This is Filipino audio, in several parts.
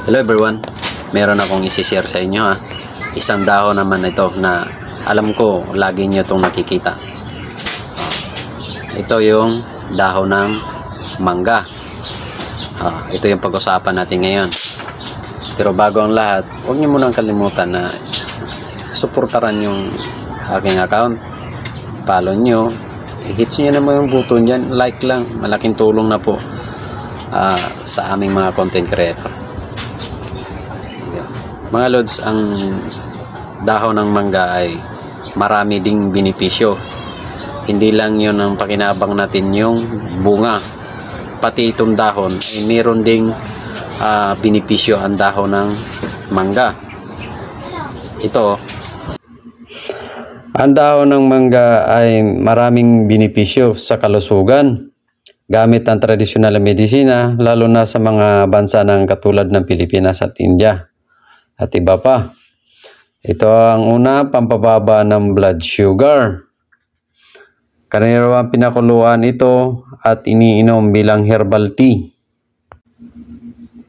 Hello everyone, meron akong isi-share sa inyo ha. Isang dahon naman ito na alam ko lagi nyo itong nakikita. Ito yung dahon ng mangga. Ito yung pag-usapan natin ngayon. Pero bago ang lahat, huwag nyo munang kalimutan na suportaran yung aking account. Follow nyo, i-hits nyo naman yung button dyan, like lang, malaking tulong na po sa aming mga content creator. Mga lods, ang dahon ng mangga ay marami ding benepisyo. Hindi lang yun ang pakinabang natin yung bunga. Pati itong dahon ay meron ding benepisyo ang dahon ng mangga. Ito, ang dahon ng mangga ay maraming benepisyo sa kalusugan. Gamit ang tradisyonal na medisina, lalo na sa mga bansa ng katulad ng Pilipinas at India. At iba pa. Ito ang una, pampababa ng blood sugar. Karaniwang pinakuluan ito at iniinom bilang herbal tea.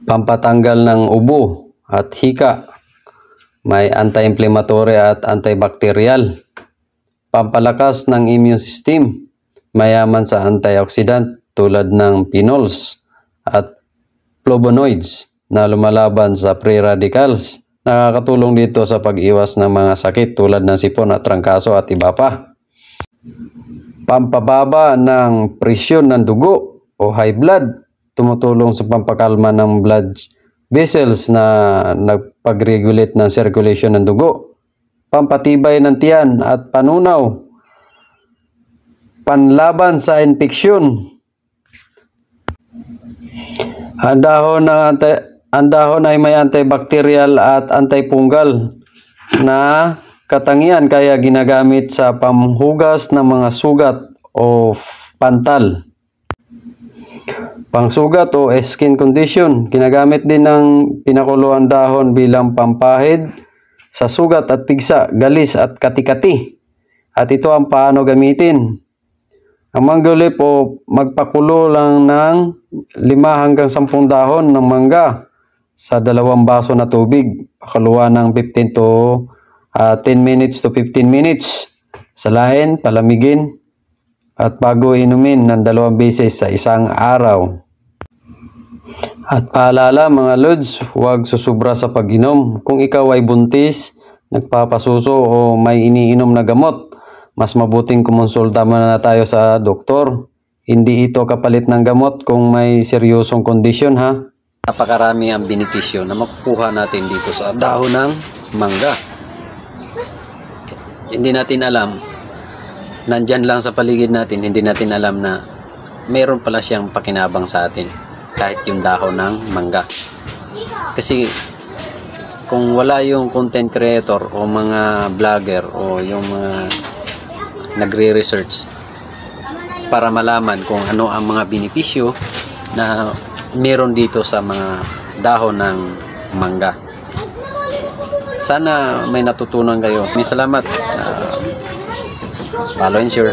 Pampatanggal ng ubo at hika. May anti-inflammatory at antibacterial. Pampalakas ng immune system. Mayaman sa antioxidant tulad ng phenols at flavonoids na lumalaban sa free radicals. Nakakatulong dito sa pag-iwas ng mga sakit tulad ng sipon at trangkaso at iba pa. Pampababa ng presyon ng dugo o high blood. Tumutulong sa pampakalma ng blood vessels na nagpag-regulate ng circulation ng dugo. Pampatibay ng tiyan at panunaw. Panlaban sa infeksyon. Ang dahon ay may antibacterial at antifungal na katangian kaya ginagamit sa pamhugas ng mga sugat o pantal. Pangsugat o skin condition. Ginagamit din ng pinakuluan dahon bilang pampahid sa sugat at pigsa, galis at kati-kati. At ito ang paano gamitin. Ang manggulip o magpakulo lang ng 5 hanggang 10 dahon ng mangga sa 2 baso na tubig. Pakuluan ng 15 to 10 minutes to 15 minutes. Salain, palamigin, at bago inumin ng 2 beses sa isang araw. At paalala mga lods, huwag susubra sa pag-inom. Kung ikaw ay buntis, nagpapasuso o may iniinom na gamot, mas mabuting kumonsulta muna na tayo sa doktor. Hindi ito kapalit ng gamot kung may seryosong kondisyon ha. Napakarami ang benepisyo na makukuha natin dito sa dahon ng mangga. Hindi natin alam, nandyan lang sa paligid natin, hindi natin alam na meron pala siyang pakinabang sa atin kahit yung dahon ng mangga. Kasi kung wala yung content creator o mga vlogger o yung mga nagre-research para malaman kung ano ang mga benepisyo na meron dito sa mga dahon ng mangga. Sana may natutunan kayo. Salamat. Follow and share.